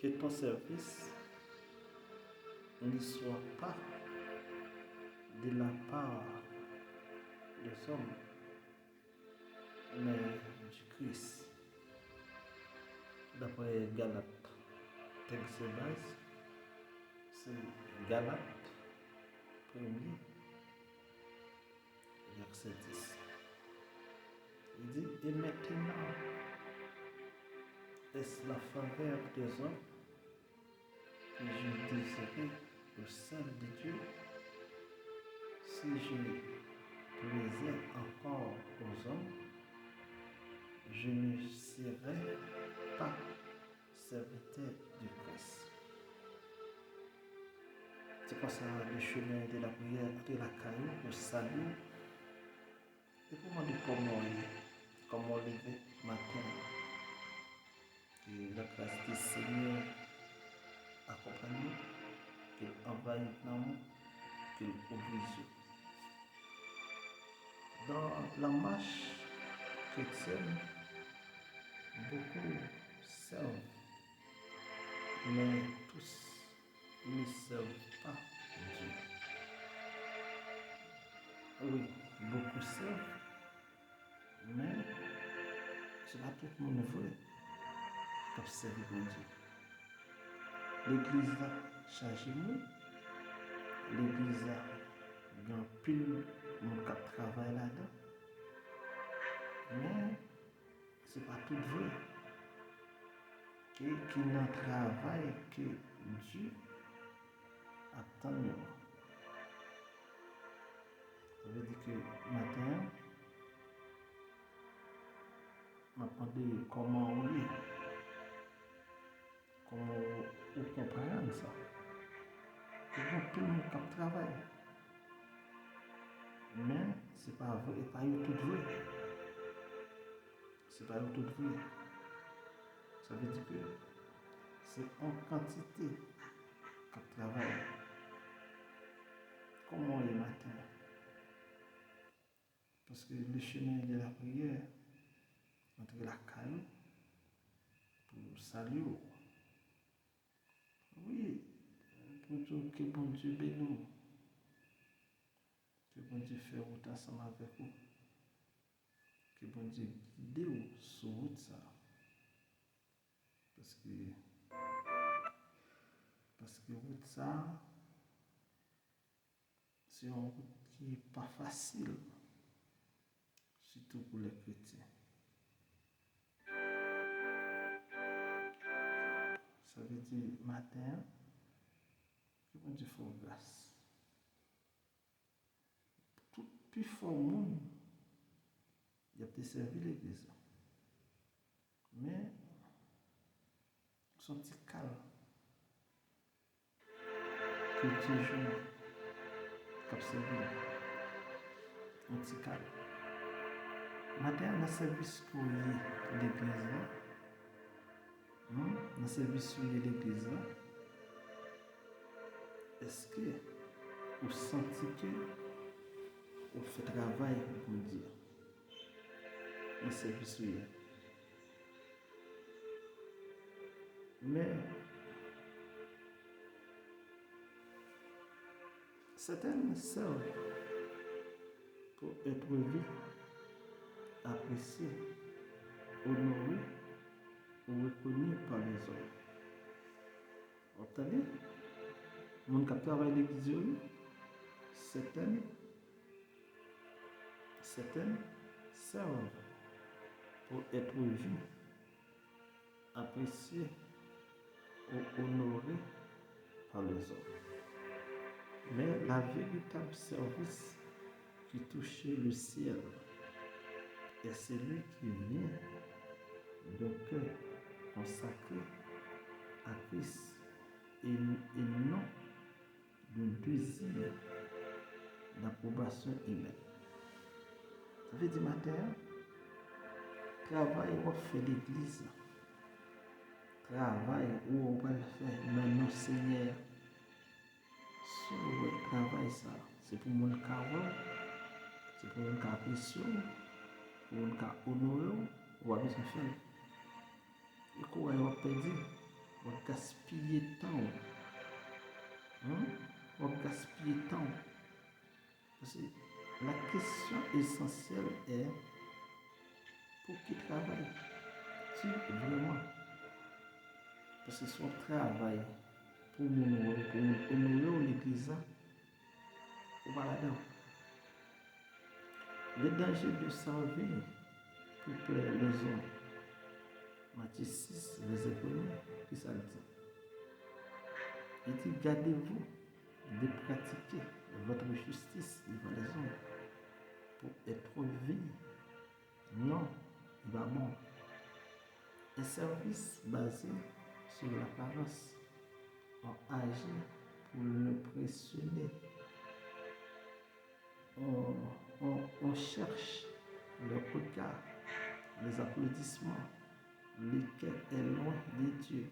que ton service ne soit pas de la part des hommes, mais du Christ. D'après Galates, texte base, c'est Galates 1er, verset 10. Il dit, et maintenant, est-ce la faveur des hommes que je désirais au sein de Dieu? Si je plaisais encore aux hommes, je ne serais pas serviteur du Christ. C'est comme ça le chemin de la prière, de la caillou, le salut. Et pour moi, comment lever matin, que la grâce du Seigneur accompagne nous, qu'il envahisse nous, qu'il oblige. Dans la marche chrétienne, beaucoup servent, mais tous ne servent pas Dieu. Oui, beaucoup servent, mais c'est pas tout le monde vrai qui serve Dieu. L'église a changé nous, l'église a un pile mon cap travail là-dedans, mais c'est pas tout vrai. Qui n'a travail que Dieu attend nous. Ça veut dire que matin, m'a demandé comment on est, comment on comprend ça. Comment tout le monde qui travaille. Mais c'est pas vrai, et pas tout vrai. C'est pas tout vrai. Ça veut dire que c'est en quantité qui travaille. Comment est matin? Parce que le chemin de la prière, entre la caille, pour saluer. Oui, pour tout que bon Dieu bénisse. Que bon Dieu fait route ensemble avec vous. Que bon Dieu guide vous sur route ça. Parce que route ça, c'est une route qui n'est pas facile. Surtout pour les chrétiens. Ça veut dire matin, que bon Dieu fait grâce. Tout plus fort monde, il a peut servi l'église. Mais, son petit calme, que toujours, cap servi, un petit calme. Matin, dans le service pour l'église, dans le service pour l'église, est-ce que vous sentez que vous faites travail pour Dieu dans le service pour l'église? Mais certaines servent pour être vues, appréciées, honorées ou reconnues par les hommes. Vous entendez? Les gens qui travaillent à l'église, certaines servent pour être vues, appréciées ou honorées par les hommes. Mais la véritable service qui touche le ciel est celui qui vient d'un cœur consacré à Christ et non d'un désir d'approbation humaine. Ça veut dire matin, travail où on fait l'église, travail où on va faire dans nos Seigneur. Si vous travail ça, c'est pour mon carreau, c'est pour mon apprécier, pour mon honorer, ou à besoin faire. Et quoi on perdu, On gaspille temps. On gaspille temps. Parce que la question essentielle est pour qui travaille tu vraiment? Parce que son travail pour honorer l'église, on va là-dedans. Le danger de servir pour plaire les hommes. Matthieu 6, verset 1, qui ça dit? Il dit, gardez-vous de pratiquer votre justice devant les hommes pour être vu. Non, il va bon. Un service basé sur l'apparence, on agit pour l'impressionner. On cherche le regard, les applaudissements, lequel est loin de Dieu.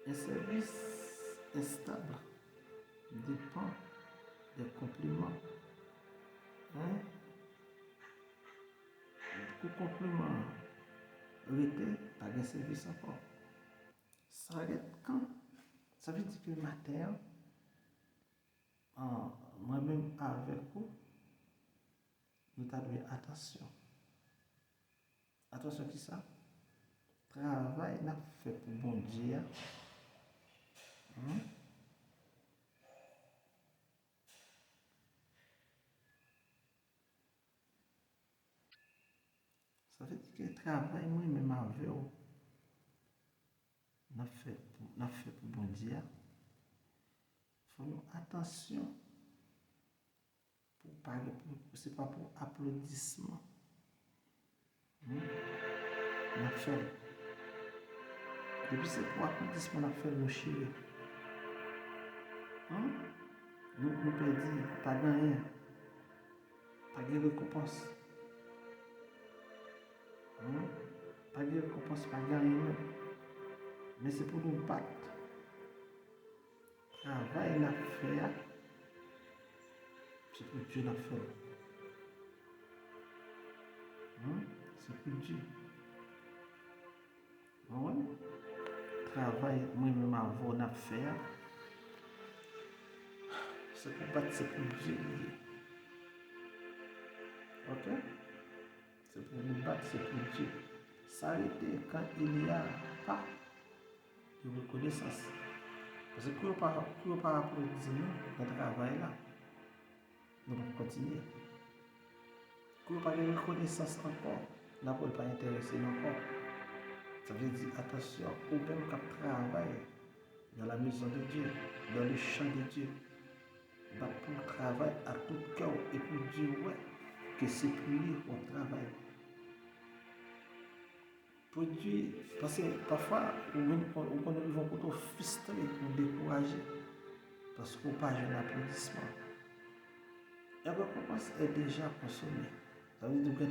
Un service instable dépend des compliments. Pour compliments, arrêtez, pas de service encore. Ça arrête quand? Ça veut dire que le matin, moi-même avec vous, nous devons attention. Attention qui ça? Travail n'a fait pour bon Dieu. Ça veut dire que le travail, moi-même avec vous, n'a fait pour bon Dieu. Il faut nous attention. Pour parler, c'est pas pour applaudissement. On a fait. Depuis c'est pour applaudissement, on a fait nos chéris. Nous perdons, pas de rien. Pas de récompense. Pas de récompense, pas de rien. Mais c'est pour nous battre. Travail la faire. C'est pour Dieu la faire. C'est pour Dieu. Travail, moi-même avant la faire. C'est pour battre, c'est pour Dieu. Ok? C'est pour nous battre, c'est pour Dieu. S'arrêter quand il n'y a pas de reconnaissance. Parce que quand on ne pas applaudir nous, notre travail là, nous allons continuer. Quand on n'a pas de reconnaissance encore, nous ne pas intéresser encore. Ça veut dire attention, au même qui travaille dans la maison de Dieu, dans le champ de Dieu, pour travailler à tout cœur et pour dire ouais, que c'est pour lui qu'on travaille. Pour Dieu, parce que parfois, on va plutôt frustrer, nous décourager, parce qu'on n'a pas un applaudissement. La récompense est déjà consommée. Ça veut dire que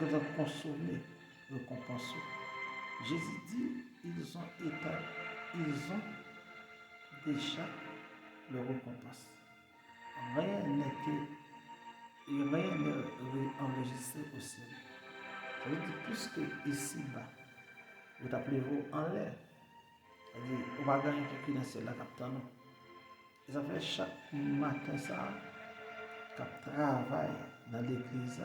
vous avez consommé le récompense. Jésus dit, ils ont déjà leur récompense. Rien n'est enregistré au ciel. Ça veut dire plus que ici-bas, vous appelez-vous en l'air. C'est-à-dire, on va gagner quelque chose dans ciel là, capitaine. Et ça fait chaque matin ça, qu'on travaille dans l'église,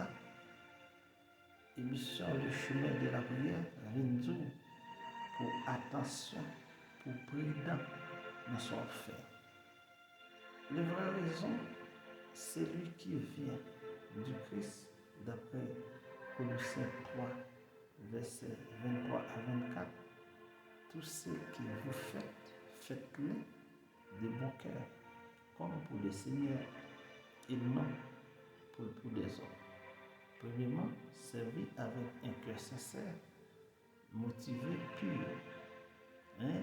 émission le chemin de la prière, Rinzo, pour attention, pour prudent dans son fait. La vraie raison, c'est lui qui vient du Christ, d'après Colossiens 3, versets 23 à 24. Tout ce que vous faites, faites-le de bon cœur, comme pour le Seigneur et non pour les hommes. Premièrement, servir avec un cœur sincère, motivé, pur.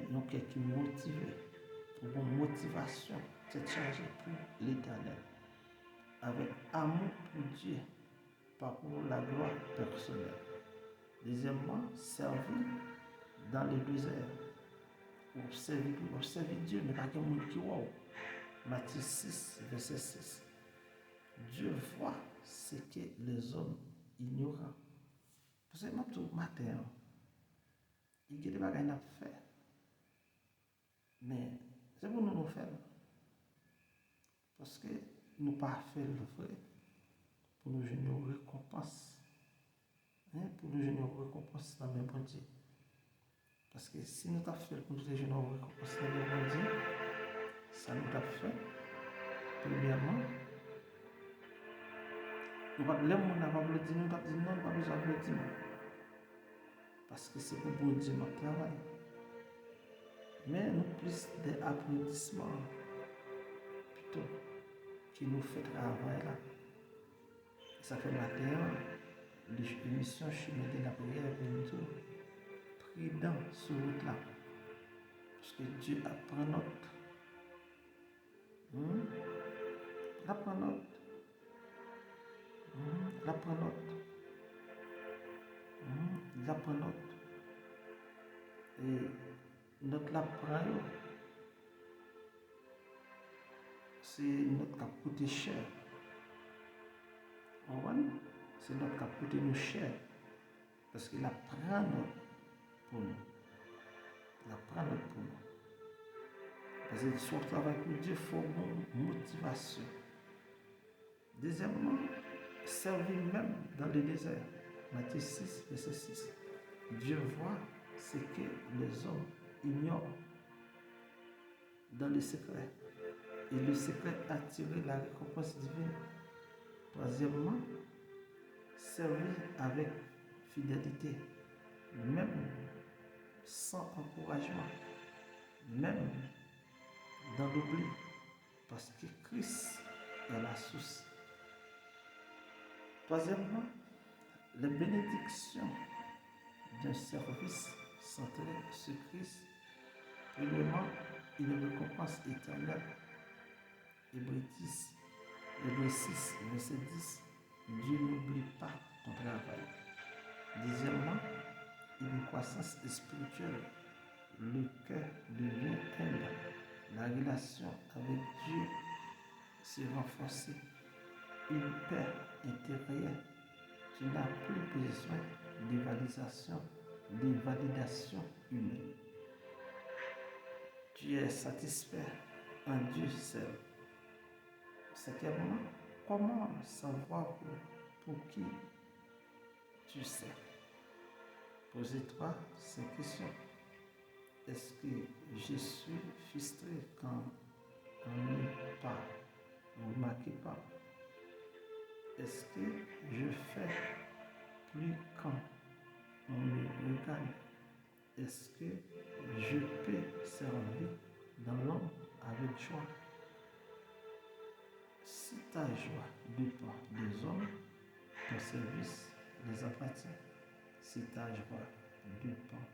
Donc, qui est motivé, pour une motivation, c'est chargé pour l'éternel. Avec amour pour Dieu, pas pour la gloire personnelle. Deuxièmement, servir dans les deux airs. Observer Dieu, mais pas quelqu'un qui voit. Matthieu 6, verset 6. Dieu voit ce que les hommes ignorent. Parce que même tout matin, il y a des bagages à faire. Mais c'est pour nous faire. Parce que nous pas fait le vrai pour nous donner une récompense. Pour nous donner une récompense dans le bon Dieu. Parce que si nous avons fait pour nous donner une récompense dans le bon Dieu, ça nous a fait. Premièrement, nous ne pouvons pas le dire, nous pas dit non, pas besoin de le dire. Parce que c'est pour bon Dieu notre travail. Mais nous plus des applaudissements plutôt qui nous fait travail là. Ça fait matin, l'émission chemin de la prière est prudent sur route là. Parce que Dieu apprend notre. Il apprend notre. Il apprend notre. Il apprend notre. Et notre l'apprend, c'est notre qui a coûté cher. C'est notre qui a coûté nous cher. Parce qu'il apprend notre pour nous. Il apprend notre pour nous. Parce que si on travaille pour Dieu, il faut une motivation. Deuxièmement, servir même dans le désert. Matthieu 6, verset 6. Dieu voit ce que les hommes ignorent dans le secret. Et le secret attire la récompense divine. Troisièmement, servir avec fidélité, même sans encouragement, même dans l'oubli, parce que Christ est la source. Troisièmement, les bénédictions d'un service centré sur Christ. Premièrement, une récompense éternelle. Hébreux 6, verset 10. Dieu n'oublie pas ton travail. Deuxièmement, une croissance spirituelle. Le cœur devient humble. La relation avec Dieu s'est renforcée. Une paix intérieure. Tu n'as plus besoin de validation humaine. Tu es satisfait en Dieu seul. Cinquièmement, comment savoir pour qui tu sais? Posez-toi ces questions. Est-ce que je suis frustré quand on n'est pas, on ne remarque pas? Est-ce que je fais plus quand on me regarde? Est-ce que je peux servir dans l'homme avec joie? Si ta joie dépend des hommes, ton service les appartient. Si ta joie dépend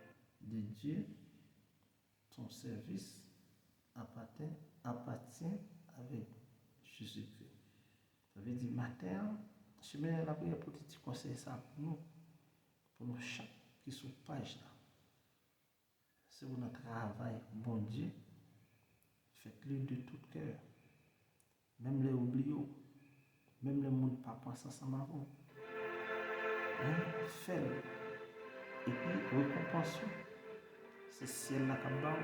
de Dieu, ton service appartient avec Jésus-Christ. Ça veut dire, matin, je mets la prière pour te conseiller ça pour nous chaque qui sont page là. C'est pour notre travail, bon Dieu, faites-le de tout cœur. Même les oubliés, même les monde pas penser ensemble avant. Fais-le. Et puis, récompense. C'est celle-là qui a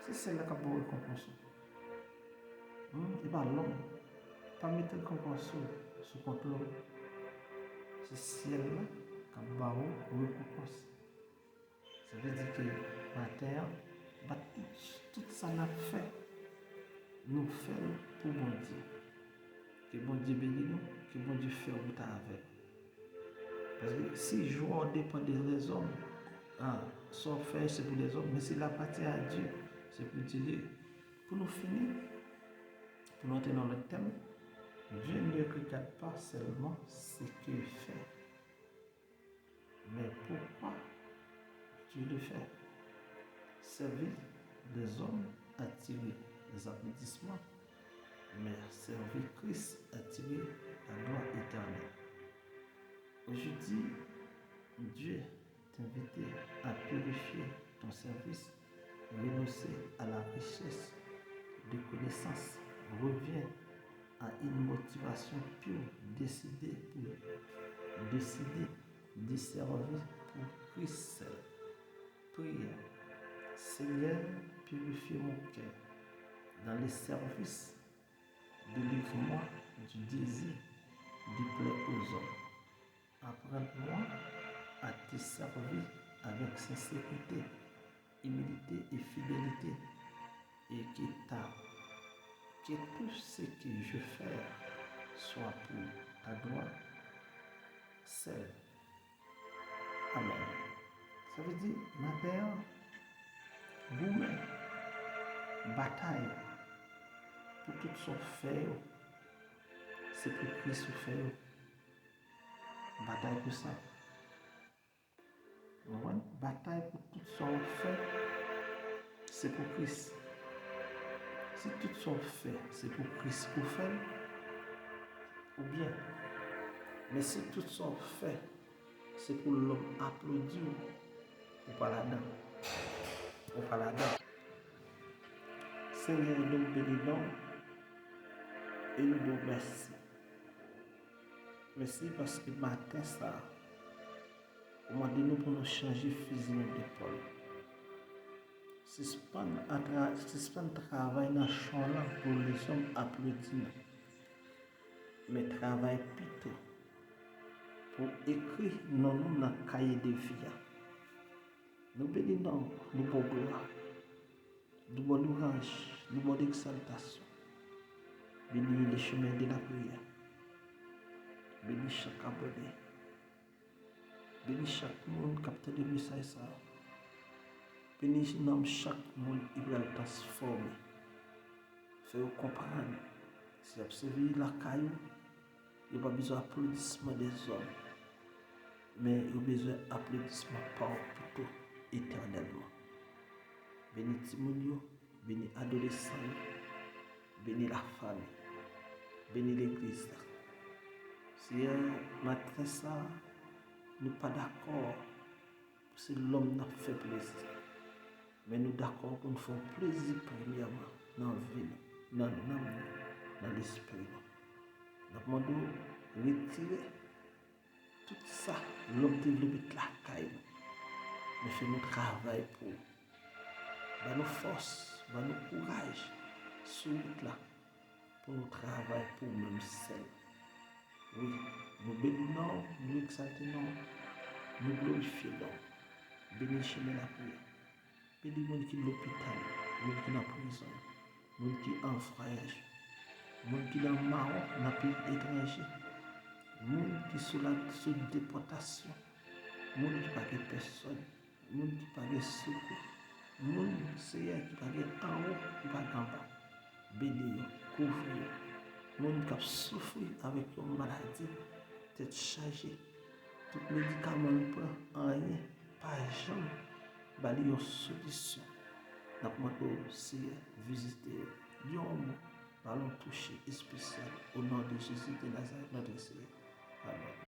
c'est celle-là qui a récompense. Et pas l'homme. Pas mettre récompense sous contrôle. C'est celle-là qui a récompense. Ça veut dire que la terre, tout ça n'a fait, nous faisons pour bon Dieu. Que bon Dieu bénisse nous, que bon Dieu fait route avec. Parce que si je dépend des hommes, son fait c'est pour les hommes, mais si la partie à Dieu, c'est pour Dieu. Pour nous finir, pour nous entrer dans le thème, Dieu ne regarde pas seulement ce qu'il fait, mais pourquoi Dieu le fait. Servir des hommes, attirer les applaudissements, mais servir Christ, attirer la gloire éternelle. Aujourd'hui, Dieu t'invite à purifier ton service, renoncer à la richesse de connaissances, reviens à une motivation pure, décider de servir pour Christ. Prière. Seigneur, purifie mon cœur dans les services, délivre-moi du désir de plaire aux hommes. Apprends-moi à te servir avec sincérité, humilité et fidélité, et que tout ce que je fais soit pour ta gloire seule. Amen. Ça veut dire, ma mère, vous-même, bataille pour tout son fait, c'est pour Christ fait. Bataille pour ça. Ouais. Bataille pour tout son fait, c'est pour Christ. Si tout son fait, c'est pour Christ qu'on fait, ou bien, mais si tout son fait, c'est pour l'homme applaudir, ou pas là-dedans. Ou pas là-dedans. Seigneur, nous bénissons et nous nous merci. Merci parce que matin, ça, au moment donné, pour nous changer physiquement d'épaule. Suspendre travail dans le champ là pour les hommes applaudir. Mais travail plutôt pour écrire non nous dans le cahier de vie. Nous bénissons, nous bon gloire, nous bon louange, nous bon exaltation. Bénis les chemins de la prière. Bénis chaque abonné. Bénis chaque monde capté de message. Bénis chaque monde qui va le transformer. Fais-vous comprendre. Si vous observez la caillou, il n'y a pas besoin d'applaudissements des hommes. Mais il y a besoin d'applaudissements par plutôt éternellement. Bénis Timonio, bénis adolescents, bénis la famille, bénis l'église. Si matin ça, nous pas d'accord, c'est l'homme qui fait plaisir. Mais nous d'accord pour nous faire plaisir premièrement dans la vie, dans l'esprit. Nous demandons de retirer tout ça, l'homme développe la caille. Mais fait nous travail pour nos forces, nos courage, sur là, pour nous travailler pour nous seuls. Oui, nous bénissons, nous exaltons, nous glorifions. Bénissez la prière. Bénis les gens qui sont à l'hôpital, les gens qui sont en prison, les gens qui sont en voyage, les gens qui sont en Maroc, dans le pays étranger, les gens qui sont sous déportation, les gens qui n'ont pas de personne, les gens qui n'ont pas de secours, les gens qui n'ont pas en haut, qui n'ont pas en bas. Bénis, couvrir, les gens qui souffrent avec une maladie, tête chargée, tout médicament ne prend rien, pas jamais. Bali une solution. Nous demandons aussi visiter Lyon, allons toucher spécial au nom de Jésus de Nazareth, notre Seigneur. Amen.